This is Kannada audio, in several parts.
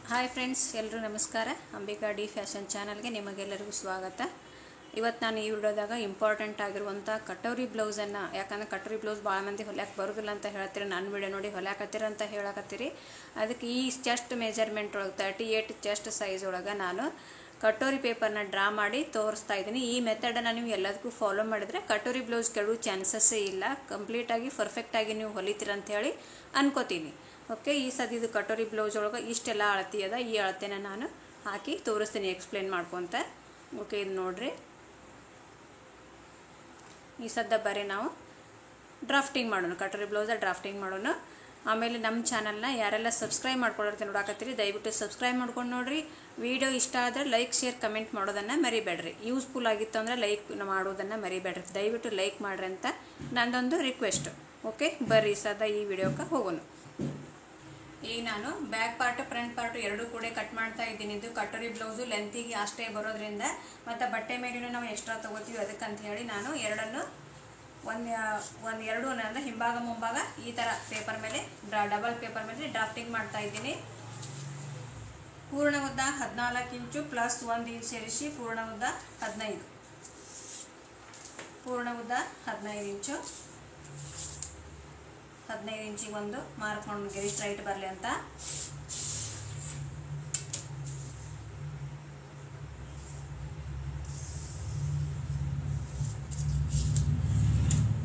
ಹಾಯ್ ಫ್ರೆಂಡ್ಸ್, ಎಲ್ಲರೂ ನಮಸ್ಕಾರ. ಅಂಬಿಕಾ ಡಿ ಫ್ಯಾಷನ್ ಚಾನಲ್ಗೆ ನಿಮಗೆಲ್ಲರಿಗೂ ಸ್ವಾಗತ. ಇವತ್ತು ನಾನು ಈ ವಿಡಿಯೋದಾಗ ಇಂಪಾರ್ಟೆಂಟ್ ಆಗಿರುವಂಥ ಕಟೋರಿ ಬ್ಲೌಸನ್ನು, ಯಾಕಂದರೆ ಕಟೋರಿ ಬ್ಲೌಸ್ ಭಾಳ ಮಂದಿ ಹೊಲ್ಯಾಕೆ ಬರೋದಿಲ್ಲ ಅಂತ ಹೇಳ್ತೀರಿ. ನನ್ನ ವಿಡಿಯೋ ನೋಡಿ ಹೊಲ್ಯಾಕತ್ತೀರ ಅಂತ ಹೇಳಕತ್ತೀರಿ. ಅದಕ್ಕೆ ಈ ಚೆಸ್ಟ್ ಮೆಜರ್ಮೆಂಟ್ ಒಳಗೆ 38 ಚೆಸ್ಟ್ ಸೈಜ್ ಒಳಗೆ ನಾನು ಕಟೋರಿ ಪೇಪರ್ನ ಡ್ರಾ ಮಾಡಿ ತೋರಿಸ್ತಾ ಇದ್ದೀನಿ. ಈ ಮೆಥಡನ್ನು ನೀವು ಎಲ್ಲದಕ್ಕೂ ಫಾಲೋ ಮಾಡಿದರೆ ಕಟೋರಿ ಬ್ಲೌಸ್ ಕೆಡೋ ಚಾನ್ಸಸ್ಸೇ ಇಲ್ಲ. ಕಂಪ್ಲೀಟಾಗಿ ಪರ್ಫೆಕ್ಟಾಗಿ ನೀವು ಹೊಲಿತೀರ ಅಂಥೇಳಿ ಅನ್ಕೋತೀನಿ. ಓಕೆ, ಈ ಸದ್ಯದ ಕಟೋರಿ ಬ್ಲೌಸ್ ಒಳಗೆ ಇಷ್ಟೆಲ್ಲ ಅಳತಿ ಅದ. ಈ ಅಳತೆನ ನಾನು ಹಾಕಿ ತೋರಿಸ್ತೀನಿ ಎಕ್ಸ್ಪ್ಲೇನ್ ಮಾಡ್ಕೊತ. ಓಕೆ, ಇದು ನೋಡ್ರಿ. ಈ ಸದ್ಯ ಬರೀ ನಾವು ಡ್ರಾಫ್ಟಿಂಗ್ ಮಾಡೋಣ, ಕಟೋರಿ ಬ್ಲೌಸ ಡ್ರಾಫ್ಟಿಂಗ್ ಮಾಡೋಣ. ಆಮೇಲೆ ನಮ್ಮ ಚಾನಲ್ನ ಯಾರೆಲ್ಲ ಸಬ್ಸ್ಕ್ರೈಬ್ ಮಾಡ್ಕೊಳ್ಳೋದು ನೋಡಾಕತ್ತೀರಿ, ದಯವಿಟ್ಟು ಸಬ್ಸ್ಕ್ರೈಬ್ ಮಾಡ್ಕೊಂಡು ನೋಡಿರಿ. ವಿಡಿಯೋ ಇಷ್ಟ ಆದರೆ ಲೈಕ್, ಶೇರ್, ಕಮೆಂಟ್ ಮಾಡೋದನ್ನು ಮರಿಬೇಡ್ರಿ. ಯೂಸ್ಫುಲ್ ಆಗಿತ್ತು ಅಂದರೆ ಲೈಕ್ ಮಾಡೋದನ್ನು ಮರಿಬೇಡ್ರಿ. ದಯವಿಟ್ಟು ಲೈಕ್ ಮಾಡ್ರಿ ಅಂತ ನಂದೊಂದು ರಿಕ್ವೆಸ್ಟ್. ಓಕೆ, ಬರ್ರಿ ಸದಾ ಈ ವಿಡಿಯೋಕ್ಕೆ ಹೋಗೋಣ. ಈಗ ನಾನು ಬ್ಯಾಕ್ ಪಾರ್ಟ್ ಫ್ರಂಟ್ ಪಾರ್ಟ್ ಎರಡೂ ಕೂಡ ಕಟ್ ಮಾಡ್ತಾ ಇದ್ದೀನಿ. ಇದು ಕಟೋರಿ ಬ್ಲೌಸು ಲೆಂತಿಗೆ ಅಷ್ಟೇ ಬರೋದ್ರಿಂದ ಮತ್ತು ಬಟ್ಟೆ ಮೇಲೂ ನಾವು ಎಕ್ಸ್ಟ್ರಾ ತೊಗೋತೀವಿ. ಅದಕ್ಕಂತ ಹೇಳಿ ನಾನು ಎರಡು ಅಂದರೆ ಹಿಂಭಾಗ ಮುಂಭಾಗ ಈ ಥರ ಪೇಪರ್ ಮೇಲೆ ಡಬಲ್ ಪೇಪರ್ ಮೇಲೆ ಡ್ರಾಫ್ಟಿಂಗ್ ಮಾಡ್ತಾ ಇದ್ದೀನಿ. ಪೂರ್ಣ ಉದ್ದ 14 ಇಂಚು ಪ್ಲಸ್ 1 ಇಂಚ್ ಸೇರಿಸಿ ಪೂರ್ಣ ಉದ್ದ 15. ಪೂರ್ಣ ಉದ್ದ 15 ಇಂಚು. 15 ಇಂಚಿಗೆ ಒಂದು ಮಾರ್ಕ್ ಮಾಡೋಣ, ಗೆರಿ ಸ್ಟ್ರೈಟ್ ಬರಲಿ ಅಂತ.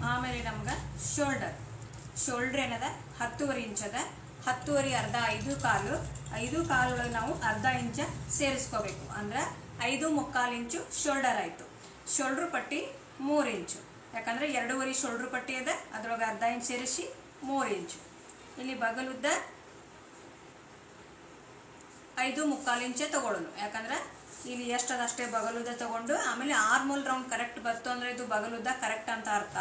ಆಮೇಲೆ ನಮ್ಗೆ ಶೋಲ್ಡರ್ ಏನದ 10.5 ಇಂಚ್ ಅದ. 10.5 ಅರ್ಧ 5 ಕಾಲು. 5 ಕಾಲು ಒಳಗೆ ನಾವು ಅರ್ಧ ಇಂಚ ಸೇರಿಸ್ಕೋಬೇಕು. ಅಂದ್ರೆ 5.25 ಇಂಚು ಶೋಲ್ಡರ್ ಆಯಿತು. ಶೋಲ್ಡ್ರ್ ಪಟ್ಟಿ 3 ಇಂಚು, ಯಾಕಂದರೆ 2.5 ಶೋಲ್ಡ್ರ್ ಪಟ್ಟಿ ಅದ, ಅದ್ರೊಳಗೆ ಅರ್ಧ ಇಂಚ್ ಸೇರಿಸಿ 3 ಇಂಚು. ಇಲ್ಲಿ ಬಗಲುದ್ದ 5.25 ಇಂಚೆ ತಗೊಳ್ಳೋಣ, ಯಾಕಂದ್ರೆ ಇಲ್ಲಿ ಎಷ್ಟದ ಅಷ್ಟೇ ಬಗಲುದ್ದ ತಗೊಂಡು ಆಮೇಲೆ ಆರ್ಮೋಲ್ ರೌಂಡ್ ಕರೆಕ್ಟ್ ಬಂತು ಅಂದರೆ ಇದು ಬಗಲುದ್ದ ಕರೆಕ್ಟ್ ಅಂತ ಅರ್ಥ.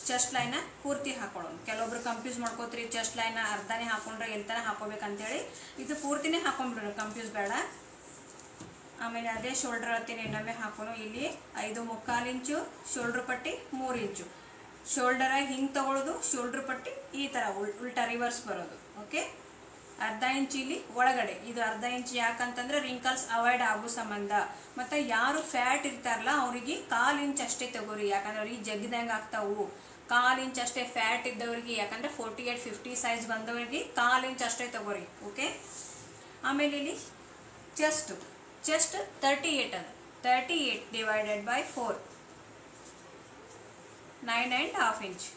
ಚೆಸ್ಟ್ ಲೈನ ಪೂರ್ತಿ ಹಾಕೊಳ್ಳೋಣ. ಕೆಲವೊಬ್ರು ಕನ್ಫ್ಯೂಸ್ ಮಾಡ್ಕೋತೀರಿ, ಚೆಸ್ಟ್ ಲೈನ್ ಅರ್ಧನೇ ಹಾಕೊಂಡ್ರೆ ಎಲ್ತಾನೆ ಹಾಕೋಬೇಕಂತೇಳಿ. ಇದು ಪೂರ್ತಿನೇ ಹಾಕೊಂಡ್ಬಿಡೋಣ, ಕನ್ಫ್ಯೂಸ್ ಬೇಡ. ಆಮೇಲೆ ಅದೇ ಶೋಲ್ಡರ್ ಅಳತೀನಿ ಇನ್ನೊಮ್ಮೆ ಹಾಕೋಣ. ಇಲ್ಲಿ 5.25 ಇಂಚು ಶೋಲ್ಡ್ರ್ ಪಟ್ಟಿ 3 ಇಂಚು. ಶೋಲ್ಡರ ಹಿಂಗೆ ತಗೊಳ್ಳೋದು, ಶೋಲ್ಡ್ರ್ ಪಟ್ಟಿ ಈ ಥರ ಉಲ್ಟಾ ರಿವರ್ಸ್ ಬರೋದು. ಓಕೆ, ಅರ್ಧ ಇಂಚ್ ಇಲ್ಲಿ ಒಳಗಡೆ. ಇದು ಅರ್ಧ ಇಂಚ್ ಯಾಕಂತಂದ್ರೆ ರಿಂಕಲ್ಸ್ ಅವಾಯ್ಡ್ ಆಗೋ ಸಂಬಂಧ. ಮತ್ತು ಯಾರು ಫ್ಯಾಟ್ ಇರ್ತಾರಲ್ಲ ಅವರಿಗೆ 1/4 ಇಂಚ್ ಅಷ್ಟೇ ತಗೋರಿ, ಯಾಕಂದ್ರೆ ಅವ್ರಿಗೆ ಜಗ್ಗಿದಂಗೆ ಆಗ್ತಾವು. 1/4 ಇಂಚ್ ಅಷ್ಟೇ ಫ್ಯಾಟ್ ಇದ್ದವ್ರಿಗೆ, ಯಾಕಂದ್ರೆ 48-50 ಸೈಜ್ ಬಂದವರಿಗೆ 1/4 ಇಂಚ್ ಅಷ್ಟೇ ತಗೋರಿ. ಓಕೆ, ಆಮೇಲೆ ಇಲ್ಲಿ ಚೆಸ್ಟ್ 38 ಅದ. 38 ಡಿವೈಡೆಡ್ ಬೈ 4 9.5 ಇಂಚ್.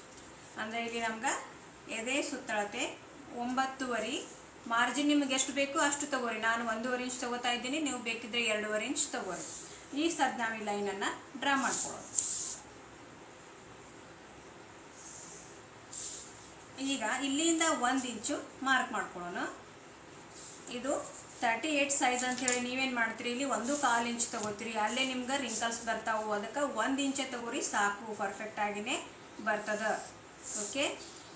ಅಂದರೆ ಇಲ್ಲಿ ನಮ್ಗೆ ಎದೆ ಸುತ್ತಳತೆ 9.5. ಮಾರ್ಜಿನ್ ನಿಮ್ಗೆ ಎಷ್ಟು ಬೇಕು ಅಷ್ಟು ತಗೋರಿ. ನಾನು 1.5 ಇಂಚ್ ತಗೋತಾ ಇದ್ದೀನಿ, ನೀವು ಬೇಕಿದ್ರೆ 2.5 ಇಂಚ್ ತಗೋರಿ. ಈ ಸದ್ ನಾವು ಈ ಲೈನನ್ನು ಡ್ರಾ ಮಾಡ್ಕೊಳ್ಳೋದು. ಈಗ ಇಲ್ಲಿಂದ 1 ಇಂಚು ಮಾರ್ಕ್ ಮಾಡ್ಕೊಳ್ಳೋಣ. ಇದು 38 ಸೈಜ್ ಅಂತ ಹೇಳಿ ನೀವೇನು ಮಾಡ್ತೀರಿ, ಇಲ್ಲಿ 1/4 ಇಂಚ್ ತಗೋತೀರಿ, ಅಲ್ಲೇ ನಿಮ್ಗೆ ರಿಂಕಲ್ಸ್ ಬರ್ತಾವು. ಅದಕ್ಕೆ 1 ಇಂಚೆ ತಗೋರಿ, ಸಾಕು, ಪರ್ಫೆಕ್ಟ್ ಆಗಿನೇ ಬರ್ತದ. ಓಕೆ,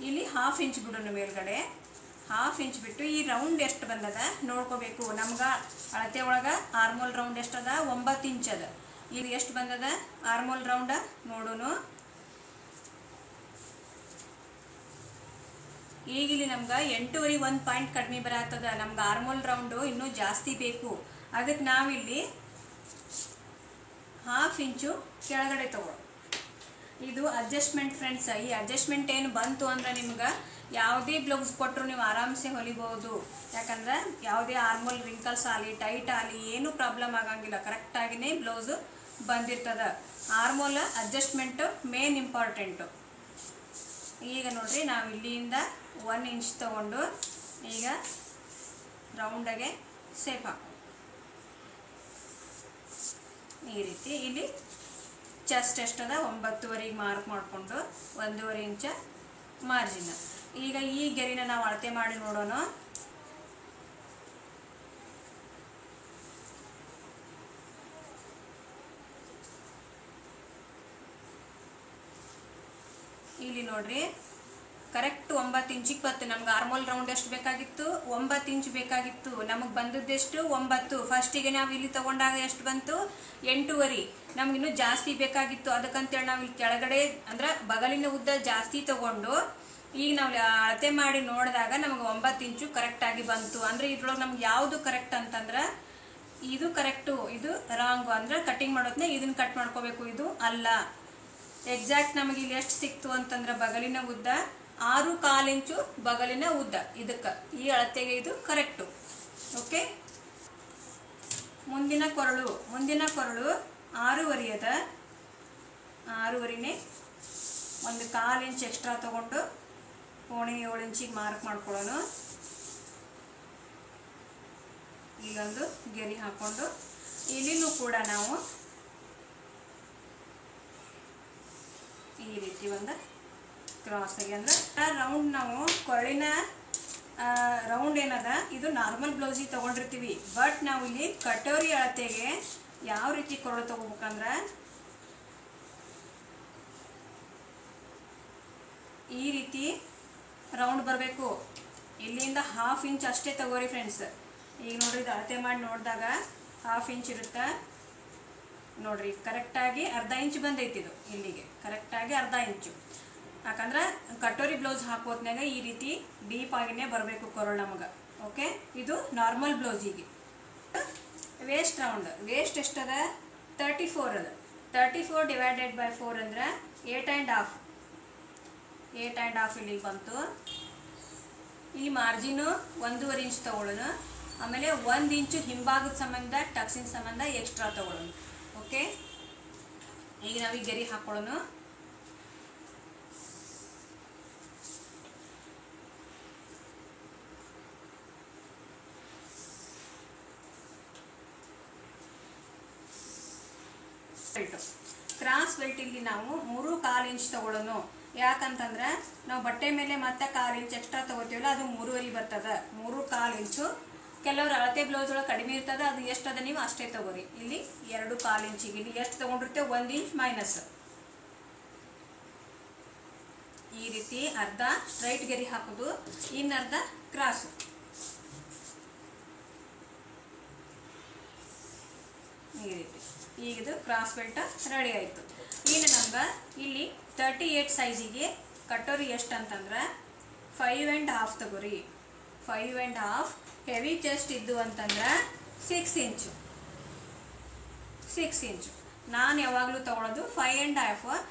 ಇಲ್ಲಿ 1/2 ಇಂಚ್ ಬಿಡೋಣ ಮೇಲ್ಗಡೆ. 1/2 ಇಂಚ್ ಬಿಟ್ಟು ಈ ರೌಂಡ್ ಎಷ್ಟು ಬಂದದ ನೋಡ್ಕೋಬೇಕು. ನಮ್ಗೆ ಅಳತೆ ಒಳಗೆ ಆರ್ಮೋಲ್ ರೌಂಡ್ ಎಷ್ಟದ 9 ಇಂಚ್ ಅದ. ಇಲ್ಲಿ ಎಷ್ಟು ಬಂದದ ಆರ್ಮೋಲ್ ರೌಂಡ ನೋಡೋಣ. ಈಗ ಇಲ್ಲಿ ನಮ್ಗೆ 8.5 1 ಪಾಯಿಂಟ್ ಕಡಿಮೆ ಬರತ್ತದ. ನಮ್ಗೆ ಆರ್ಮೋಲ್ ರೌಂಡು ಇನ್ನೂ ಜಾಸ್ತಿ ಬೇಕು. ಅದಕ್ಕೆ ನಾವಿಲ್ಲಿ 1/2 ಇಂಚು ಕೆಳಗಡೆ ತಗೊಳ್ಳೋ. ಇದು ಅಡ್ಜಸ್ಟ್ಮೆಂಟ್ ಫ್ರೆಂಡ್ಸ್. ಈ ಅಡ್ಜಸ್ಟ್ಮೆಂಟ್ ಏನು ಬಂತು ಅಂದ್ರೆ ನಿಮ್ಗೆ ಯಾವುದೇ ಬ್ಲೌಸ್ ಕೊಟ್ಟರು ನೀವು ಆರಾಮ್ಸೆ ಹೊಲಿಬಹುದು. ಯಾಕಂದ್ರೆ ಯಾವುದೇ ಆರ್ಮೋಲ್ ರಿಂಕಲ್ಸ್ ಆಗಲಿ ಟೈಟ್ ಆಗಲಿ ಏನೂ ಪ್ರಾಬ್ಲಮ್ ಆಗಂಗಿಲ್ಲ. ಕರೆಕ್ಟಾಗಿನೇ ಬ್ಲೌಸು ಬಂದಿರ್ತದ. Armhole adjustment main important. ಈಗ ನೋಡ್ರಿ, ನಾವು ಇಲ್ಲಿಂದ 1 ಇಂಚ್ ತಗೊಂಡು ಈಗ ರೌಂಡಾಗೆ ಸೇಪ್ ಹಾಕೋ ಈ ರೀತಿ. ಇಲ್ಲಿ ಚೆಸ್ಟ್ ಎಷ್ಟದ 9.5 ಮಾರ್ಕ್ ಮಾಡಿಕೊಂಡು 1.5 ಇಂಚ ಮಾರ್ಜಿನ್. ಈಗ ಈ ಗೆರಿನ ನಾವು ಅಳತೆ ಮಾಡಿ ನೋಡೋಣ. ಇಲ್ಲಿ ನೋಡ್ರಿ, ಕರೆಕ್ಟ್ 9 ಇಂಚಿಗೆ ಬತ್ತು. ನಮ್ಗೆ ಆರ್ಮೋಲ್ ರೌಂಡ್ ಎಷ್ಟು ಬೇಕಾಗಿತ್ತು 9 ಇಂಚ್ ಬೇಕಾಗಿತ್ತು. ನಮಗೆ ಬಂದದ್ದೆಷ್ಟು 9. ಫಸ್ಟಿಗೆ ನಾವು ಇಲ್ಲಿ ತಗೊಂಡಾಗ ಎಷ್ಟು ಬಂತು 8.5. ನಮಗಿನ್ನೂ ಜಾಸ್ತಿ ಬೇಕಾಗಿತ್ತು. ಅದಕ್ಕಂತೇಳಿ ನಾವು ಇಲ್ಲಿ ಕೆಳಗಡೆ ಅಂದ್ರೆ ಬಗಲಿನ ಉದ್ದ ಜಾಸ್ತಿ ತಗೊಂಡು ಈಗ ನಾವು ಅಳತೆ ಮಾಡಿ ನೋಡಿದಾಗ ನಮಗೆ 9 ಇಂಚು ಕರೆಕ್ಟಾಗಿ ಬಂತು. ಅಂದರೆ ಇದ್ರೊಳಗೆ ನಮ್ಗೆ ಯಾವುದು ಕರೆಕ್ಟ್ ಅಂತಂದ್ರೆ ಇದು ಕರೆಕ್ಟು, ಇದು ರಾಂಗು. ಅಂದರೆ ಕಟಿಂಗ್ ಮಾಡೋದನ್ನ ಇದನ್ನ ಕಟ್ ಮಾಡ್ಕೋಬೇಕು, ಇದು ಅಲ್ಲ. ಎಕ್ಸಾಕ್ಟ್ ನಮಗೆ ಇಲ್ಲಿ ಎಷ್ಟು ಸಿಕ್ತು ಅಂತಂದ್ರೆ ಬಗಲಿನ ಉದ್ದ 6.25 ಇಂಚು ಬಗಲಿನ ಉದ್ದ. ಇದಕ್ಕೆ ಈ ಅಳತೆಗೆ ಇದು ಕರೆಕ್ಟು. ಓಕೆ. ಮುಂದಿನ ಕೊರಳು 6.5 ಅದ. 6.5ನೇ 1/4 ಇಂಚ್ ಎಕ್ಸ್ಟ್ರಾ ತಗೊಂಡು 7.25 ಇಂಚಿಗೆ ಮಾರ್ಕ್ ಮಾಡ್ಕೊಳ್ಳೋಣ. ಇಲ್ಲೊಂದು ಗೆರೆ ಹಾಕೊಂಡು ಇಲ್ಲಿನೂ ಕೂಡ ನಾವು ಈ ರೀತಿ ಒಂದು ಕ್ರಾಸ್ ಆಗಿ, ಅಂದ್ರೆ ರೌಂಡ್ ನಾವು ಕೊರಳಿನ ರೌಂಡ್ ಏನದ ಇದು ನಾರ್ಮಲ್ ಬ್ಲೌಸಿಗೆ ತಗೊಂಡಿರ್ತೀವಿ. ಬಟ್ ನಾವು ಇಲ್ಲಿ ಕಟೋರಿ ಅಳತೆಗೆ ಯಾವ ರೀತಿ ಕೊರಳು ತಗೋಬೇಕಂದ್ರೆ ಈ ರೀತಿ ರೌಂಡ್ ಬರಬೇಕು. ಇಲ್ಲಿಂದ 1/2 ಇಂಚ್ ಅಷ್ಟೇ ತಗೋರಿ ಫ್ರೆಂಡ್ಸ್. ಈಗ ನೋಡ್ರಿ ಇದು ಅಳತೆ ಮಾಡಿ ನೋಡಿದಾಗ 1/2 ಇಂಚ್ ಇರುತ್ತೆ ನೋಡ್ರಿ. ಕರೆಕ್ಟಾಗಿ 1/2 ಇಂಚ್ ಬಂದೈತಿ ಇದು ಇಲ್ಲಿಗೆ, ಕರೆಕ್ಟಾಗಿ 1/2 ಇಂಚು. ಯಾಕಂದ್ರೆ ಕಟೋರಿ ಬ್ಲೌಸ್ ಹಾಕೋದ್ನಾಗ ಈ ರೀತಿ ಡೀಪ್ ಆಗಿನೇ ಬರಬೇಕು ಕೊರಳು ನಮಗೆ. ಓಕೆ. ಇದು ನಾರ್ಮಲ್ ಬ್ಲೌಸಿಗೆ. ವೇಸ್ಟ್ ರೌಂಡ್, ವೇಸ್ಟ್ ಎಷ್ಟದ 34 ಅದ. 34 ಡಿವೈಡೆಡ್ ಬೈ 4 ಅಂದ್ರೆ 8.5. 8.5 ಇಲ್ಲಿಗೆ ಬಂತು. ಈ ಮಾರ್ಜಿನು 1.5 ಇಂಚ್ ತಗೊಳ್ಳೋಣ. ಆಮೇಲೆ 1 ಇಂಚು ಹಿಂಭಾಗದ ಸಂಬಂಧ ಟಕ್ಸಿನ ಸಂಬಂಧ ಎಕ್ಸ್ಟ್ರಾ ತಗೊಳ್ಳೋಣ. ಓಕೆ. ಈಗ ನಾವು ಈ ಗೆರೆ ಹಾಕೊಳ್ಳೋಣ. ಕ್ರಾಸ್ ಬೆಲ್ಟ್ ಇಲ್ಲಿ ನಾವು 3.25 ಇಂಚ್ ತಗೊಳ್ಳೋಣ. ಯಾಕಂತಂದ್ರೆ ನಾವು ಬಟ್ಟೆ ಮೇಲೆ ಮತ್ತೆ 1/4 ಇಂಚ್ ಎಕ್ಸ್ಟ್ರಾ ತಗೋತೀವಲ್ಲ, ಅದು 3.5 ಬರ್ತದೆ. 3.25 ಇಂಚು. ಕೆಲವರು ಅಳತೆ ಬ್ಲೌಸ್ ಒಳಗೆ ಕಡಿಮೆ ಇರ್ತದೆ, ಅದು ಎಷ್ಟದ ನೀವು ಅಷ್ಟೇ ತಗೋರಿ. ಇಲ್ಲಿ 2.25 ಇಂಚಿಗೆ ಇಲ್ಲಿ ಎಷ್ಟು ತಗೊಂಡಿರ್ತೇವೆ 1 ಇಂಚ್ ಮೈನಸ್. ಈ ರೀತಿ ಅರ್ಧ ಸ್ಟ್ರೈಟ್ ಗೆರೆ ಹಾಕೋದು, ಇನ್ನರ್ಧ ಕ್ರಾಸು. ಈ ರೀತಿ ಈಗ ಇದು ಕ್ರಾಸ್ ಬೆಲ್ಟ್ ರೆಡಿ ಆಯಿತು. ಇನ್ನು ನಮ್ಗೆ ಇಲ್ಲಿ 38 ಸೈಜಿಗೆ ಕಟೋರಿ ಎಷ್ಟು ಅಂತಂದ್ರೆ 5.5 ತಗೋರಿ. 5.5. ಹೆವಿ ಚೆಸ್ಟ್ ಇದ್ದು ಅಂತಂದ್ರೆ 6 ಇಂಚು. 6 ಇಂಚು ನಾನು ಯಾವಾಗಲೂ ತಗೊಳ್ಳೋದು 5.5.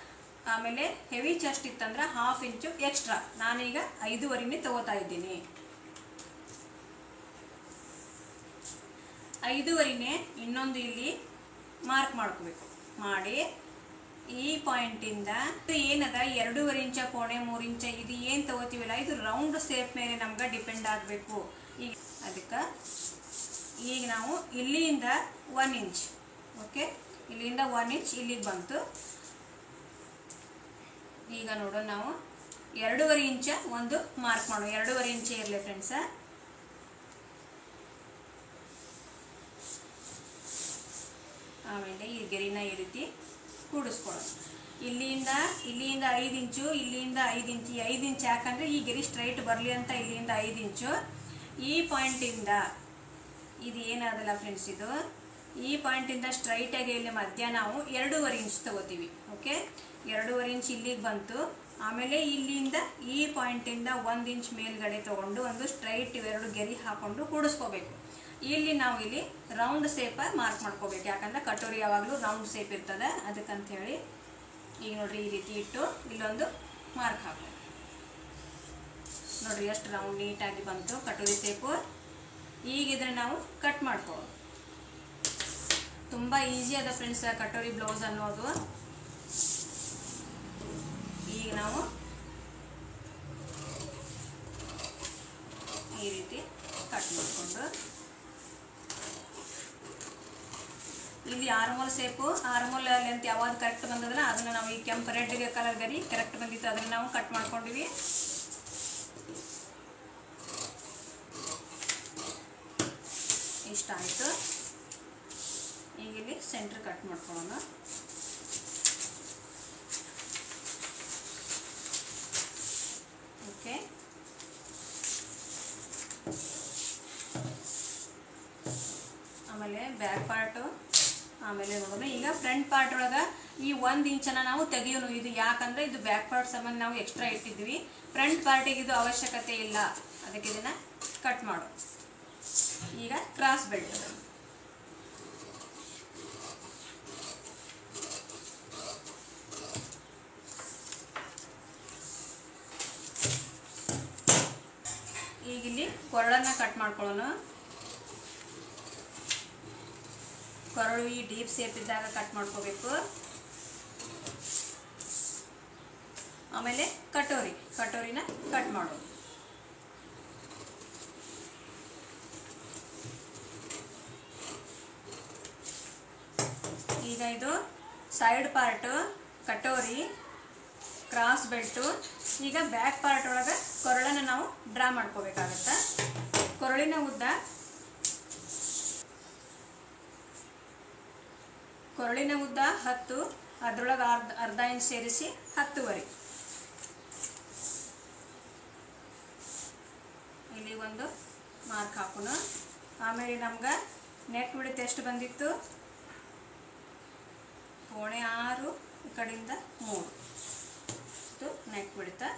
ಆಮೇಲೆ ಹೆವಿ ಚೆಸ್ಟ್ ಇತ್ತಂದ್ರೆ 1/2 ಇಂಚು ಎಕ್ಸ್ಟ್ರಾ. ನಾನೀಗ 5.5ನೇ ತಗೋತಾ ಇದ್ದೀನಿ. 5.5ನೇ ಇನ್ನೊಂದು ಇಲ್ಲಿ ಮಾರ್ಕ್ ಮಾಡ್ಕೋಬೇಕು. ಮಾಡಿ ಈ ಪಾಯಿಂಟಿಂದ ಏನದ 2.5 ಇಂಚ 3 ಇಂಚ ಇದು ಏನು ತಗೋತೀವಲ್ಲ, ಇದು ರೌಂಡ್ ಶೇಪ್ ಮೇಲೆ ನಮ್ಗೆ ಡಿಪೆಂಡ್ ಆಗಬೇಕು. ಈಗ ಅದಕ್ಕೆ ಈಗ ನಾವು ಇಲ್ಲಿಂದ 1 ಇಂಚ್. ಓಕೆ. ಇಲ್ಲಿಂದ 1 ಇಂಚ್ ಇಲ್ಲಿಗೆ ಬಂತು. ಈಗ ನೋಡೋಣ, ನಾವು 2.5 ಇಂಚ ಒಂದು ಮಾರ್ಕ್ ಮಾಡೋಣ. 2.5 ಇಂಚೇ ಇರಲಿ ಫ್ರೆಂಡ್ಸ. ಆಮೇಲೆ ಈ ಗೆರಿನ ಈ ರೀತಿ ಕೂಡಿಸ್ಕೊಳ್ಳೋಣ. ಇಲ್ಲಿಂದ 5 ಇಂಚು, ಇಲ್ಲಿಂದ 5 ಇಂಚು. 5 ಇಂಚ್ ಯಾಕಂದರೆ ಈ ಗೆರೆ ಸ್ಟ್ರೈಟ್ ಬರಲಿ ಅಂತ ಇಲ್ಲಿಂದ 5 ಇಂಚು. ಈ ಪಾಯಿಂಟಿಂದ ಇದು ಏನಾದಲ್ಲ ಫ್ರೆಂಡ್ಸ್, ಇದು ಈ ಪಾಯಿಂಟಿಂದ ಸ್ಟ್ರೈಟಾಗಿ ಇಲ್ಲಿ ಮಧ್ಯ ನಾವು 2.5 ಇಂಚ್ ತಗೋತೀವಿ. ಓಕೆ. 2.5 ಇಂಚ್ ಇಲ್ಲಿಗೆ ಬಂತು. ಆಮೇಲೆ ಇಲ್ಲಿಂದ ಈ ಪಾಯಿಂಟಿಂದ 1 ಇಂಚ್ ಮೇಲ್ಗಡೆ ತಗೊಂಡು ಒಂದು ಸ್ಟ್ರೈಟ್ ಇವೆರಡು ಗೆರೆ ಹಾಕೊಂಡು ಕೂಡಿಸ್ಕೋಬೇಕು. ಇಲ್ಲಿ ನಾವು ಇಲ್ಲಿ ರೌಂಡ್ ಶೇಪ್ ಮಾರ್ಕ್ ಮಾಡ್ಕೋಬೇಕು. ಯಾಕಂದ್ರೆ ಕಟೋರಿ ಯಾವಾಗಲೂ ರೌಂಡ್ ಶೇಪ್ ಇರ್ತದೆ, ಅದಕ್ಕಂತ ಹೇಳಿ. ಈಗ ನೋಡ್ರಿ ಈ ರೀತಿ ಇಟ್ಟು ಇಲ್ಲೊಂದು ಮಾರ್ಕ್ ಹಾಕಿ ನೋಡ್ರಿ ಎಷ್ಟು ರೌಂಡ್ ನೀಟಾಗಿ ಬಂತು ಕಟೋರಿ ಶೇಪು. ಈಗ ಇದನ್ನು ನಾವು ಕಟ್ ಮಾಡ್ಕೊಳ್ಳೋದು. ತುಂಬ ಈಸಿ ಅದ ಫ್ರೆಂಡ್ಸ್ ಕಟೋರಿ ಬ್ಲೌಸ್ ಅನ್ನೋದು. ಈಗ ನಾವು ಈ ರೀತಿ ಕಟ್ ಮಾಡಿಕೊಂಡು ಇಲ್ಲಿ ಆರ್ಮೋಲ್ ಶೇಪು, ಆರ್ಮೋಲ್ ಲೆಂತ್ ಯಾವ್ದು ಕರೆಕ್ಟ್ ಬಂದದಲ್ಲ ಅದನ್ನು ನಾವು ಈ ಕೆಂಪು ರೆಡ್ ಕಲರ್ ಗರಿ ಕರೆಕ್ಟ್ ಬಂದಿತ್ತು, ಅದನ್ನು ನಾವು ಕಟ್ ಮಾಡ್ಕೊಂಡಿವಿ. ಇಷ್ಟ ಆಯಿತು. ಈಗ ಇಲ್ಲಿ ಸೆಂಟ್ರ್ ಕಟ್ ಮಾಡ್ಕೊಳ್ಳೋಣ. ಓಕೆ. ಆಮೇಲೆ ಬ್ಯಾಕ್ ಪಾರ್ಟು ಆಮೇಲೆ ನೋಡೋಣ. ಈಗ ಫ್ರಂಟ್ ಪಾರ್ಟ್ ಒಳಗೆ ಈ 1 ಇಂಚನ್ನು ನಾವು ತೆಗಿಯೋನು. ಇದು ಯಾಕಂದರೆ ಇದು ಬ್ಯಾಕ್ ಪಾರ್ಟ್ ಸಂಬಂಧ ನಾವು ಎಕ್ಸ್ಟ್ರಾ ಇಟ್ಟಿದ್ವಿ, ಫ್ರಂಟ್ ಪಾರ್ಟಿಗೆ ಇದು ಅವಶ್ಯಕತೆ ಇಲ್ಲ, ಅದಕ್ಕೆ ಇದನ್ನು ಕಟ್ ಮಾಡು. ಈಗ ಕ್ರಾಸ್ ಬೆಲ್ಟ್ ಈಗಿಲ್ಲಿ ಕೊರಳನ್ನು ಕಟ್ ಮಾಡ್ಕೊಳ್ಳೋಣ. ಕೊರಳು ಈ ಡೀಪ್ ಶೇಪ್ ಇದ್ದಾಗ ಕಟ್ ಮಾಡ್ಕೋಬೇಕು. ಆಮೇಲೆ ಕಟೋರಿನ ಕಟ್ ಮಾಡೋದು. ಈಗ ಇದು side part katori, cross belt. ಈಗ ಬ್ಯಾಕ್ ಪಾರ್ಟ್ ಒಳಗೆ ಕೊರಳನ್ನು ನಾವು ಡ್ರಾ ಮಾಡ್ಕೋಬೇಕಾಗತ್ತೆ. ಕೊರಳಿನ ಉದ್ದ 10, ಅದರೊಳಗೆ ಅರ್ಧ ಇಂಚ್ ಸೇರಿಸಿ 10ವರೆ. ಇಲ್ಲಿ ಒಂದು ಮಾರ್ಕ್ ಹಾಕೋಣ. ಆಮೇಲೆ ನಮ್ಗೆ ನೆಕ್ ಬಿಡುತ್ತೆ ಎಷ್ಟು ಬಂದಿತ್ತು, 6.5, ಈ ಕಡೆಯಿಂದ 3 ನೆಕ್ ಬಿಡುತ್ತೆ.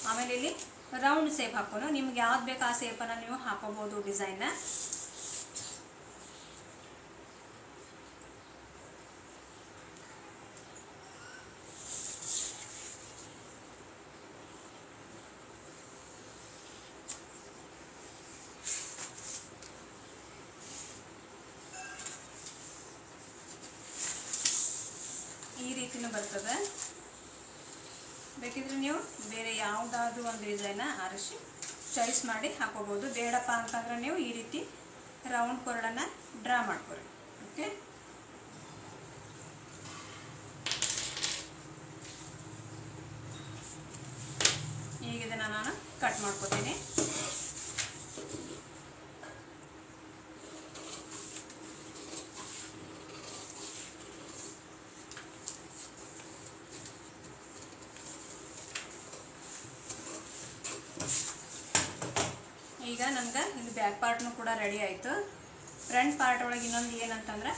ಆಮೇಲೆ ಇಲ್ಲಿ ರೌಂಡ್ ಶೇಪ್ ಹಾಕೋಣ. ನಿಮ್ಗೆ ಯಾವ್ದು ಬೇಕು ಆ ಶೇಪನ್ನು ನೀವು ಹಾಕೋಬಹುದು ಡಿಸೈನ್ನ. ಈ ರೀತಿನೂ ಬರ್ತದೆ. ಬೇಕಿದ್ರೆ ನೀವು ಬೇರೆ ಯಾವುದಾದ್ರೂ ಒಂದು ಡಿಸೈನ ಆರಿಸಿ ಚಾಯ್ಸ್ ಮಾಡಿ ಹಾಕೋಬಹುದು. ಬೇಡಪ್ಪ ಅಂತಂದ್ರೆ ನೀವು ಈ ರೀತಿ ರೌಂಡ್ ಕೊರಳನ್ನು ಡ್ರಾ ಮಾಡ್ಕೊರಿ. ಓಕೆ, ಈಗ ಇದನ್ನು ನಾನು ಕಟ್ ಮಾಡ್ಕೊತೀನಿ. ಈಗ ನಮ್ಗೆ ಇದು ಬ್ಯಾಕ್ ಪಾರ್ಟ್ನು ಕೂಡ ರೆಡಿ ಆಯಿತು. ಫ್ರಂಟ್ ಪಾರ್ಟ್ ಒಳಗೆ ಇನ್ನೊಂದು ಏನಂತಂದ್ರೆ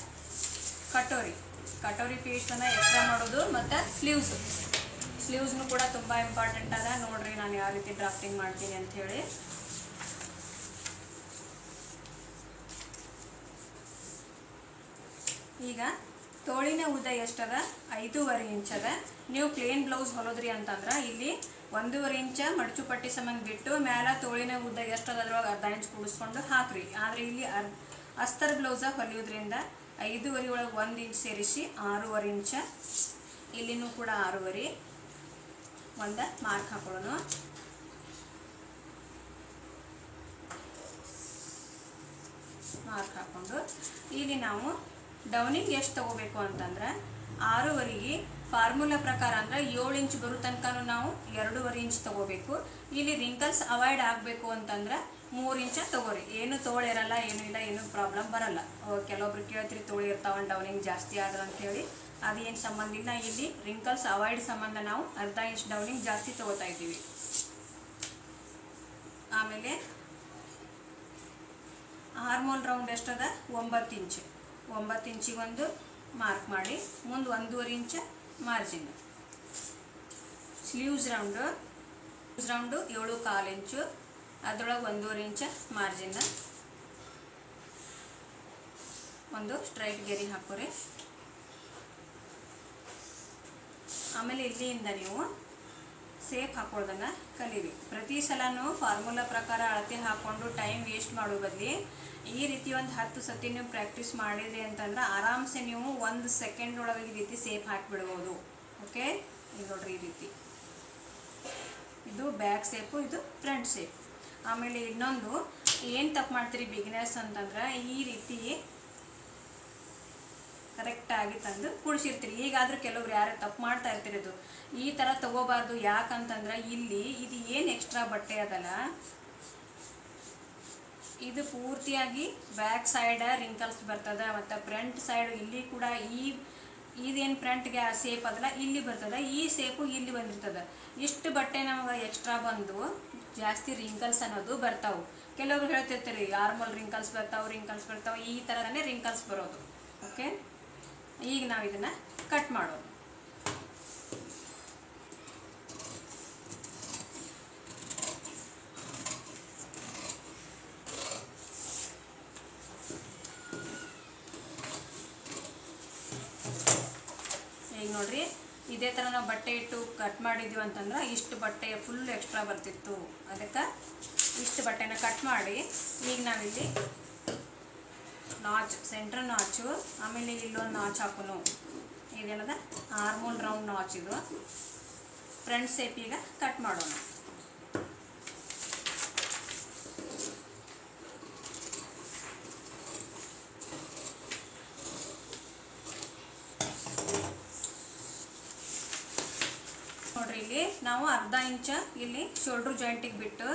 ಕಟೋರಿ ಪೀಸನ್ನು ಎಕ್ಸ್ಟ್ರಾ ಮಾಡೋದು, ಮತ್ತು ಸ್ಲೀವ್ಸ್ನು ಕೂಡ ತುಂಬ ಇಂಪಾರ್ಟೆಂಟ್ ಅದ. ನೋಡ್ರಿ ನಾನು ಯಾವ ರೀತಿ ಡ್ರಾಫ್ಟಿಂಗ್ ಮಾಡ್ತೀನಿ ಅಂಥೇಳಿ. ಈಗ ತೋಳಿನ ಉದ್ದ ಎಷ್ಟದ, 5.5 ಇಂಚ್ ಅದ. ನೀವು ಪ್ಲೇನ್ ಬ್ಲೌಸ್ ಹೊಲೋದ್ರಿ ಅಂತಂದ್ರೆ ಇಲ್ಲಿ 1.5 ಇಂಚ ಮಡಚು ಪಟ್ಟಿ ಸಂಬಂಧ ಬಿಟ್ಟು ಮೇಲೆ ತೋಳಿನ ಉದ್ದ ಎಷ್ಟದ ಅದ್ರೊಳಗೆ ಅರ್ಧ ಇಂಚ್ ಕೂಡಿಸ್ಕೊಂಡು ಹಾಕ್ರಿ. ಆದರೆ ಇಲ್ಲಿ ಅಸ್ತರ್ ಬ್ಲೌಸ ಹೊಲಿಯೋದ್ರಿಂದ 5.5 ಒಳಗೆ 1 ಇಂಚ್ ಸೇರಿಸಿ 6.5 ಇಂಚ. ಇಲ್ಲಿನೂ ಕೂಡ 6.5 ಒಂದು ಮಾರ್ಕ್ ಹಾಕೊಳ್ಳೋಣ. ಮಾರ್ಕ್ ಹಾಕೊಂಡು ಇಲ್ಲಿ ನಾವು ಡೌನಿಂಗ್ ಎಷ್ಟು ತಗೋಬೇಕು ಅಂತಂದ್ರೆ 6.5ಗೆ ಫಾರ್ಮುಲಾ ಪ್ರಕಾರ ಅಂದ್ರೆ 7 ಇಂಚ್ ಬರೋ ತನಕ ನಾವು 2.5 ಇಂಚ್ ತಗೋಬೇಕು. ಇಲ್ಲಿ ರಿಂಕಲ್ಸ್ ಅವಾಯ್ಡ್ ಆಗಬೇಕು ಅಂತಂದ್ರೆ 3 ಇಂಚ ತಗೋರಿ. ಏನು ತೋಳಿರಲ್ಲ, ಏನೂ ಇಲ್ಲ, ಏನೂ ಪ್ರಾಬ್ಲಮ್ ಬರಲ್ಲ. ಕೆಲವೊಬ್ರು ಕೇಳ್ತೀರಿ ತೋಳಿ ಇರ್ತಾವ ಡೌನಿಂಗ್ ಜಾಸ್ತಿ ಆದ್ರೆ ಅಂತೇಳಿ, ಅದೇನು ಸಂಬಂಧ ಇಲ್ಲ. ಇಲ್ಲಿ ರಿಂಕಲ್ಸ್ ಅವಾಯ್ಡ್ ಸಂಬಂಧ ನಾವು ಅರ್ಧ ಇಂಚ್ ಡೌನಿಂಗ್ ಜಾಸ್ತಿ ತಗೋತಾ ಇದ್ದೀವಿ. ಆಮೇಲೆ ಆರ್ಮೋಲ್ ರೌಂಡ್ ಎಷ್ಟದ, 9 ಇಂಚ್. 9 ಇಂಚಿಗೆ ಒಂದು ಮಾರ್ಕ್ ಮಾಡಿ, ಮುಂದೆ 1.5 ಇಂಚ ಮಾರ್ಜಿನ್. ಸ್ಲೀವ್ಸ್ ರೌಂಡು 7.25 ಇಂಚು, ಅದರೊಳಗೆ 1.5 ಇಂಚ ಮಾರ್ಜಿನ್. ಒಂದು ಸ್ಟ್ರೈಟ್ ಗೆರೆ ಹಾಕೋರಿ. ಆಮೇಲೆ ಇಲ್ಲಿಂದ ನೀವು ಸೇಫ್ ಹಾಕೊಳ್ಳೋದನ್ನು ಕಲಿಬೇಕು. ಪ್ರತಿ ಸಲನೂ ಫಾರ್ಮುಲಾ ಪ್ರಕಾರ ಅಳತೆ ಹಾಕ್ಕೊಂಡು ಟೈಮ್ ವೇಸ್ಟ್ ಮಾಡೋ ಬದಲಿ ಈ ರೀತಿ ಒಂದು 10 ಸತಿ ನೀವು ಪ್ರಾಕ್ಟೀಸ್ ಮಾಡಿದ್ರಿ ಅಂತಂದ್ರೆ ಆರಾಮ್ಸೆ ನೀವು 1 ಸೆಕೆಂಡ್ ಒಳಗೆ ಈ ರೀತಿ ಸೇಫ್ ಹಾಕಿಬಿಡ್ಬೋದು. ಓಕೆ, ಈಗ ನೋಡ್ರಿ ಈ ರೀತಿ ಇದು ಬ್ಯಾಕ್ ಸೇಫು, ಇದು ಫ್ರಂಟ್ ಸೇಫ್. ಆಮೇಲೆ ಇನ್ನೊಂದು ಏನು ತಪ್ಪು ಮಾಡ್ತೀರಿ ಬಿಗಿನರ್ಸ್ ಅಂತಂದ್ರೆ ಈ ರೀತಿ ಕರೆಕ್ಟಾಗಿ ತಂದು ಕುಡಿಸಿರ್ತೀರಿ. ಈಗಾದರೂ ಕೆಲವ್ರು ಯಾರು ತಪ್ಪು ಮಾಡ್ತಾ ಇರ್ತಿರೋದು ಈ ಥರ ತಗೋಬಾರ್ದು. ಯಾಕಂತಂದ್ರೆ ಇಲ್ಲಿ ಇದು ಏನು ಎಕ್ಸ್ಟ್ರಾ ಬಟ್ಟೆ ಅದಲ್ಲ, ಇದು ಪೂರ್ತಿಯಾಗಿ ಬ್ಯಾಕ್ ಸೈಡ್ ರಿಂಕಲ್ಸ್ ಬರ್ತದೆ, ಮತ್ತು ಫ್ರಂಟ್ ಸೈಡ್ ಇಲ್ಲಿ ಕೂಡ ಇದೇನು ಫ್ರಂಟ್ಗೆ ಸೇಪ್ ಅದಲ್ಲ ಇಲ್ಲಿ ಬರ್ತದೆ, ಈ ಸೇಪು ಇಲ್ಲಿ ಬಂದಿರ್ತದೆ. ಇಷ್ಟು ಬಟ್ಟೆ ನಮಗೆ ಎಕ್ಸ್ಟ್ರಾ ಬಂದು ಜಾಸ್ತಿ ರಿಂಕಲ್ಸ್ ಅನ್ನೋದು ಬರ್ತಾವೆ. ಕೆಲವರು ಹೇಳ್ತಿರ್ತೀರಿ ಆರ್ಮಲ್ ರಿಂಕಲ್ಸ್ ಬರ್ತಾವೆ ಈ ಥರನೇ ರಿಂಕಲ್ಸ್ ಬರೋದು. ಓಕೆ, ಈಗ ನಾವು ಇದನ್ನು ಕಟ್ ಮಾಡೋದು. ಈಗ ನೋಡ್ರಿ, ಇದೇ ಥರ ನಾವು ಬಟ್ಟೆ ಇಟ್ಟು ಕಟ್ ಮಾಡಿದ್ವಿ ಅಂತಂದ್ರೆ ಇಷ್ಟು ಬಟ್ಟೆ ಫುಲ್ ಎಕ್ಸ್ಟ್ರಾ ಬರ್ತಿತ್ತು. ಅದಕ್ಕೆ ಇಷ್ಟು ಬಟ್ಟೆನ ಕಟ್ ಮಾಡಿ ಈಗ ನಾವಿಲ್ಲಿ ನಾಚ್, ಸೆಂಟ್ರ್ ನಾಚು, ಆಮೇಲೆ ಇಲ್ಲೊಂದು ನಾಚ್ ಹಾಕೋನು. ಇದೇನದ ಆರ್ಮೋಲ್ ರೌಂಡ್ ನಾಚ್. ಇದು ಫ್ರಂಟ್ ಶೇಪ್ ಈಗ ಕಟ್ ಮಾಡೋಣ. ನೋಡ್ರಿ, ಇಲ್ಲಿ ನಾವು ಅರ್ಧ ಇಂಚ ಇಲ್ಲಿ ಶೋಲ್ಡರ್ ಜಾಯಿಂಟಿಗೆ ಬಿಟ್ಟು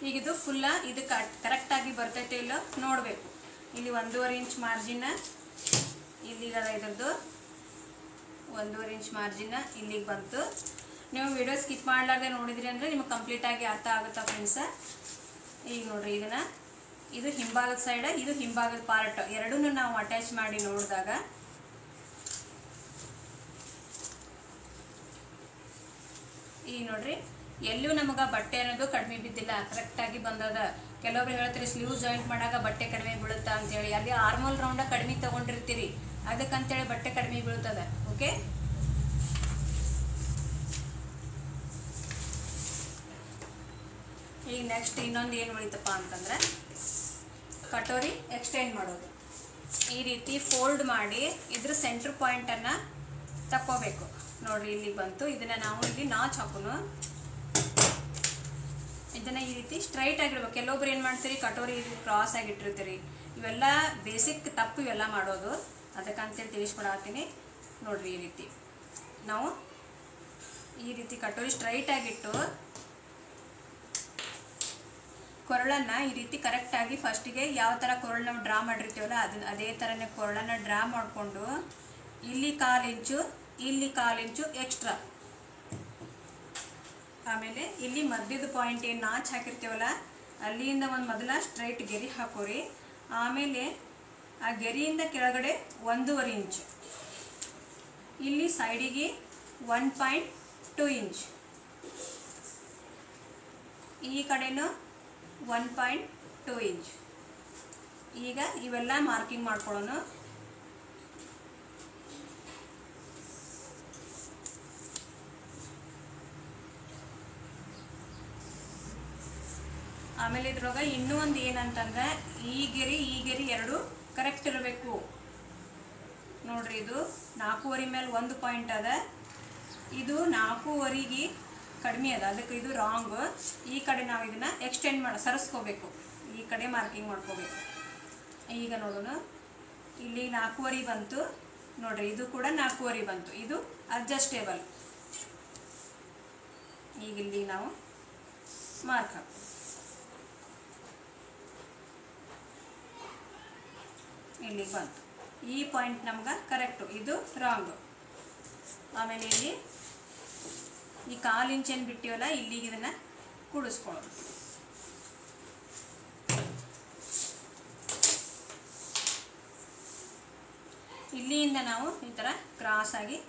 ಈಗ ಇದು ಫುಲ್ಲ ಇದು ಕರೆಕ್ಟಾಗಿ ಬರ್ತೈತೆ ಇಲ್ಲ ನೋಡಬೇಕು. ಇಲ್ಲಿ 1.5 ಇಂಚ್ ಮಾರ್ಜಿನ ಇಲ್ಲಿಗ ಇದ್ರದ್ದು 1.5 ಇಂಚ್ ಮಾರ್ಜಿನ ಇಲ್ಲಿಗೆ ಬಂತು. ನೀವು ವಿಡಿಯೋ ಸ್ಕಿಪ್ ಮಾಡಲಾರ್ದೆ ನೋಡಿದ್ರಿ ಅಂದರೆ ನಿಮಗೆ ಕಂಪ್ಲೀಟಾಗಿ ಅರ್ಥ ಆಗುತ್ತಾ ಫ್ರೆಂಡ್ಸ. ಈಗ ನೋಡ್ರಿ, ಇದು ಹಿಂಭಾಗದ ಸೈಡ್, ಇದು ಹಿಂಭಾಗದ ಪಾರ್ಟ್, ಎರಡನ್ನೂ ನಾವು ಅಟ್ಯಾಚ್ ಮಾಡಿ ನೋಡಿದಾಗ ಈಗ ನೋಡ್ರಿ ಎಲ್ಲೂ ನಮಗೆ ಬಟ್ಟೆ ಅನ್ನೋದು ಕಡಿಮೆ ಬಿದ್ದಿಲ್ಲ, ಕರೆಕ್ಟಾಗಿ ಬಂದದ. ಕೆಲವೊಬ್ರು ಹೇಳ್ತೀರಿ ಸ್ಲೀವ್ ಜಾಯಿಂಟ್ ಮಾಡಾಗ ಬಟ್ಟೆ ಕಡಿಮೆ ಬೀಳುತ್ತಾ ಅಂತೇಳಿ. ಅಲ್ಲಿ ಆರ್ಮೋಲ್ ರೌಂಡ ಕಡಿಮೆ ತಗೊಂಡಿರ್ತೀರಿ, ಅದಕ್ಕಂತೇಳಿ ಬಟ್ಟೆ ಕಡಿಮೆ ಬೀಳ್ತದ. ಓಕೆ, ಈಗ ನೆಕ್ಸ್ಟ್ ಇನ್ನೊಂದು ಏನು ಉಳಿತಪ್ಪ ಅಂತಂದ್ರೆ ಕಟೋರಿ ಎಕ್ಸ್ಟೆಂಡ್ ಮಾಡೋದು. ಈ ರೀತಿ ಫೋಲ್ಡ್ ಮಾಡಿ ಇದ್ರ ಸೆಂಟ್ರ್ ಪಾಯಿಂಟನ್ನು ತಕ್ಕೋಬೇಕು. ನೋಡ್ರಿ, ಇಲ್ಲಿ ಬಂತು. ಇದನ್ನ ನಾವು ಇಲ್ಲಿ ನಾಚ್ ಹಾಕೋನು. ಇದನ್ನ ಈ ರೀತಿ ಸ್ಟ್ರೈಟ್ ಆಗಿರ್ಬೇಕು. ಕೆಲವೊಬ್ರು ಏನು ಮಾಡ್ತೀರಿ, ಕಟೋರಿ ಕ್ರಾಸ್ ಆಗಿಟ್ಟಿರ್ತೀರಿ. ಇವೆಲ್ಲ ಬೇಸಿಕ್ ತಪ್ಪು ಇವೆಲ್ಲ ಮಾಡೋದು. ಅದಕ್ಕಂತೇಳಿ ತಿಳಿಸ್ಕೊಡತ್ತೀನಿ. ನೋಡ್ರಿ, ಈ ರೀತಿ ನಾವು ಈ ರೀತಿ ಕಟೋರಿ ಸ್ಟ್ರೈಟ್ ಆಗಿಟ್ಟು ಕೊರಳನ್ನು ಈ ರೀತಿ ಕರೆಕ್ಟಾಗಿ ಫಸ್ಟಿಗೆ ಯಾವ ಥರ ಕೊರಳು ನಾವು ಡ್ರಾ ಮಾಡಿರ್ತೀವಲ್ಲ ಅದೇ ಥರನೇ ಕೊರಳನ್ನು ಡ್ರಾ ಮಾಡಿಕೊಂಡು ಇಲ್ಲಿ 1/4 ಇಂಚು, ಇಲ್ಲಿ 1/4 ಇಂಚು ಎಕ್ಸ್ಟ್ರಾ. ಆಮೇಲೆ ಇಲ್ಲಿ ಮಧ್ಯದ ಪಾಯಿಂಟ್ ಏನು ನಾಚ್ ಹಾಕಿರ್ತೀವಲ್ಲ ಅಲ್ಲಿಂದ ಒಂದು ಮೊದಲ ಸ್ಟ್ರೈಟ್ ಗೆರೆ ಹಾಕೋರಿ. ಆಮೇಲೆ ಆ ಗೆರೆಯಿಂದ ಕೆಳಗಡೆ 1.5 ಇಂಚು, ಇಲ್ಲಿ ಸೈಡಿಗೆ 1.2 ಇಂಚ್, ಈ ಕಡೆನೂ 1.2 ಇಂಚ್. ಈಗ ಇವೆಲ್ಲ ಮಾರ್ಕಿಂಗ್ ಮಾಡ್ಕೊಳ್ಳೋಣ. ಆಮೇಲೆ ಇದ್ರೊಳಗೆ ಇನ್ನೂ ಒಂದು ಏನಂತಂದ್ರೆ ಈ ಗೆರೆ ಎರಡು ಕರೆಕ್ಟ್ ಇರಬೇಕು. ನೋಡ್ರಿ, ಇದು 4.5 ಮೇಲೆ 1 ಪಾಯಿಂಟ್ ಅದ, ಇದು 4.5ಗೆ ಕಡಿಮೆ ಅದ, ಅದಕ್ಕೆ ಇದು ರಾಂಗ್. ಈ ಕಡೆ ನಾವು ಇದನ್ನ ಎಕ್ಸ್ಟೆಂಡ್ ಸರಿಸ್ಕೋಬೇಕು, ಈ ಕಡೆ ಮಾರ್ಕಿಂಗ್ ಮಾಡ್ಕೋಬೇಕು. ಈಗ ನೋಡೋಣ, ಇಲ್ಲಿ 4.5 ಬಂತು. ನೋಡ್ರಿ, ಇದು ಕೂಡ 4.5 ಬಂತು. ಇದು ಅಡ್ಜಸ್ಟೇಬಲ್. ಈಗ ಇಲ್ಲಿ ನಾವು ಮಾರ್ಕ್ ಹಾಕಿ ಇಲ್ಲಿಗೆ ಬಂತು. ಈ ಪಾಯಿಂಟ್ ನಮ್ಗೆ ಕರೆಕ್ಟು, ಇದು ರಾಂಗು. ಆಮೇಲೆ ಇಲ್ಲಿ ಈ 1/4 ಇಂಚ್ ಏನು ಬಿಟ್ಟಿವಲ್ಲ ಇಲ್ಲಿಗೆ ಇದನ್ನು ಕೂಡಿಸ್ಕೊಳ್ಳೋದು. ಇಲ್ಲಿಂದ ನಾವು ಈ ಥರ ಕ್ರಾಸ್ ಆಗಿ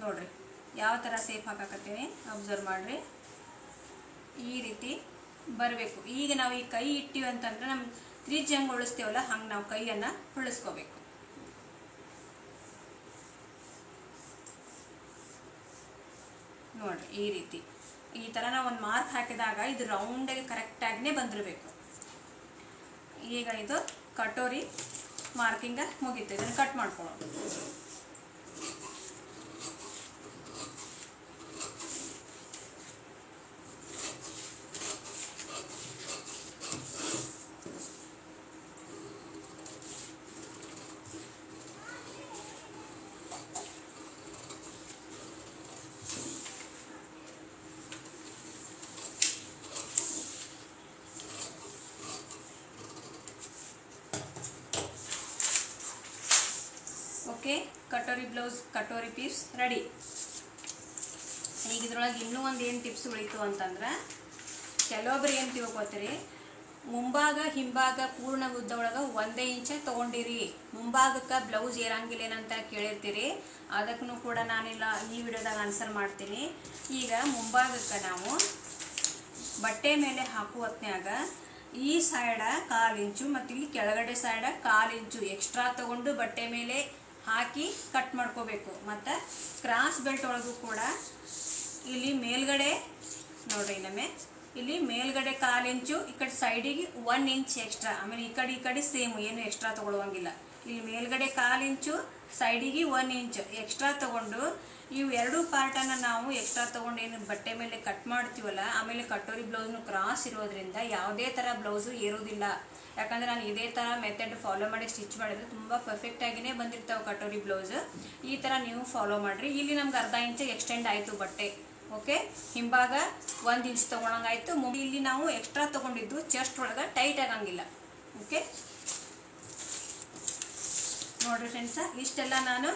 ನೋಡ್ರಿ ಯಾವ ಥರ ಸೇಫ್ ಹಾಕಕತ್ತೀನಿ ಅಬ್ಸರ್ವ್ ಮಾಡಿರಿ. ಈ ರೀತಿ ಬರಬೇಕು. ಈಗ ನಾವು ಈ ಕೈ ಇಟ್ಟಿವಿ ಅಂತಂದ್ರೆ ನಮ್ಮ ತ್ರಿಜ್ಯ ಹೆಂಗೆ ಉಳಿಸ್ತೇವಲ್ಲ ಹಂಗೆ ನಾವು ಕೈಯನ್ನು ಉಳಿಸ್ಕೋಬೇಕು. ನೋಡ್ರಿ, ಈ ರೀತಿ ಈ ಥರ ನಾವು ಒಂದು ಮಾರ್ಕ್ ಹಾಕಿದಾಗ ಇದು ರೌಂಡಾಗಿ ಕರೆಕ್ಟಾಗಿಯೇ ಬಂದಿರಬೇಕು. ಈಗ ಇದು ಕಟೋರಿ ಮಾರ್ಕಿಂಗ ಮುಗೀತು. ಇದನ್ನು ಕಟ್ ಮಾಡ್ಕೊಳ್ಳೋದು. Okay, katori blouse katori piece ready. ಈಗ ಇದ್ರೊಳಗೆ ಇನ್ನೂ ಒಂದು ಏನು ಟಿಪ್ಸ್ ಉಳಿತು ಅಂತಂದ್ರೆ ಕೆಲವೊಬ್ರು ಏನು ತಿಳ್ಕೊತೀರಿ, ಮುಂಭಾಗ ಹಿಂಭಾಗ ಪೂರ್ಣ ಉದ್ದ ಒಳಗೆ 1 ಇಂಚ ತೊಗೊಂಡಿರಿ, ಮುಂಭಾಗಕ್ಕೆ ಬ್ಲೌಸ್ ಏರಂಗಿಲ್ಲ ಏನಂತ ಕೇಳಿರ್ತೀರಿ. ಅದಕ್ಕೂ ಕೂಡ ನಾನಿಲ್ಲ ಈ ವಿಡಿಯೋದಾಗ ಆನ್ಸರ್ ಮಾಡ್ತೀನಿ. ಈಗ ಮುಂಭಾಗಕ್ಕೆ ನಾವು ಬಟ್ಟೆ ಮೇಲೆ ಹಾಕುವ ಹೊತ್ನ್ಯಾಗ ಈ ಸೈಡ 1/4 ಇಂಚು ಮತ್ತು ಇಲ್ಲಿ ಕೆಳಗಡೆ ಸೈಡ 1/4 ಇಂಚು ಎಕ್ಸ್ಟ್ರಾ ತೊಗೊಂಡು ಬಟ್ಟೆ ಮೇಲೆ ಹಾಕಿ ಕಟ್ ಮಾಡ್ಕೋಬೇಕು. ಮತ್ತು ಕ್ರಾಸ್ ಬೆಲ್ಟ್ ಒಳಗೂ ಕೂಡ ಇಲ್ಲಿ ಮೇಲ್ಗಡೆ ನೋಡ್ರಿ, ಇನ್ನೊಮ್ಮೆ ಇಲ್ಲಿ ಮೇಲ್ಗಡೆ 1/4 ಇಂಚು, ಈ ಕಡೆ ಸೈಡಿಗೆ 1 ಇಂಚ್ ಎಕ್ಸ್ಟ್ರಾ, ಆಮೇಲೆ ಈ ಕಡೆ ಸೇಮ್ ಏನು ಎಕ್ಸ್ಟ್ರಾ ತೊಗೊಳುವಂಗಿಲ್ಲ. ಇಲ್ಲಿ ಮೇಲ್ಗಡೆ 1/4 ಇಂಚು, ಸೈಡಿಗೆ 1 ಇಂಚ್ ಎಕ್ಸ್ಟ್ರಾ ತೊಗೊಂಡು ಇವು 2 ಪಾರ್ಟನ್ನು ನಾವು ಎಕ್ಸ್ಟ್ರಾ ತೊಗೊಂಡು ಏನು ಬಟ್ಟೆ ಮೇಲೆ ಕಟ್ ಮಾಡ್ತೀವಲ್ಲ, ಆಮೇಲೆ ಕಟೋರಿ ಬ್ಲೌಸ್ನು ಕ್ರಾಸ್ ಇರೋದ್ರಿಂದ ಯಾವುದೇ ಥರ ಬ್ಲೌಸು ಏರೋದಿಲ್ಲ. ಯಾಕಂದರೆ ನಾನು ಇದೇ ಥರ ಮೆಥಡ್ ಫಾಲೋ ಮಾಡಿ ಸ್ಟಿಚ್ ಮಾಡಿದ್ರೆ ತುಂಬ ಪರ್ಫೆಕ್ಟಾಗಿಯೇ ಬಂದಿರ್ತಾವೆ ಕಟೋರಿ ಬ್ಲೌಸ್. ಈ ಥರ ನೀವು ಫಾಲೋ ಮಾಡಿರಿ. ಇಲ್ಲಿ ನಮ್ಗೆ 1/2 ಇಂಚ್ ಎಕ್ಸ್ಟೆಂಡ್ ಆಯಿತು ಬಟ್ಟೆ. ಓಕೆ, ಹಿಂಭಾಗ 1 ಇಂಚ್ ತೊಗೊಳಂಗಾಯ್ತು. ಇಲ್ಲಿ ನಾವು ಎಕ್ಸ್ಟ್ರಾ ತೊಗೊಂಡಿದ್ದು ಚೆಸ್ಟ್ ಒಳಗೆ ಟೈಟ್ ಆಗಂಗಿಲ್ಲ. ಓಕೆ ನೋಡಿರಿ ಫ್ರೆಂಡ್ಸ, ಇಷ್ಟೆಲ್ಲ ನಾನು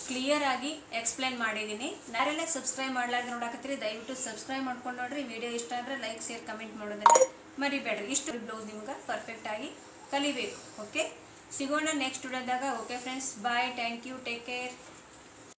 ಕ್ಲಿಯರ್ ಆಗಿ ಎಕ್ಸ್ಪ್ಲೇನ್ ಮಾಡಿದ್ದೀನಿ. ಯಾರೆಲ್ಲ ಸಬ್ಸ್ಕ್ರೈಬ್ ಮಾಡ್ಲಾರ್ದು ನೋಡಕತ್ತೀರಿ ದಯವಿಟ್ಟು ಸಬ್ಸ್ಕ್ರೈಬ್ ಮಾಡ್ಕೊಂಡು ನೋಡ್ರಿ. ವಿಡಿಯೋ ಇಷ್ಟ ಆದರೆ ಲೈಕ್ ಶೇರ್ ಕಮೆಂಟ್ ಮಾಡೋದನ್ನ ಮರಿಬೇಡ್ರಿ. ಇಷ್ಟು ಬ್ಲೌಸ್ ನಿಮ್ಗೆ ಪರ್ಫೆಕ್ಟಾಗಿ ಕಲಿಬೇಕು. ಓಕೆ, ಸಿಗೋಣ ನೆಕ್ಸ್ಟ್ ವಿಡಿಯೋದಾಗ. Okay friends, bye, thank you, take care.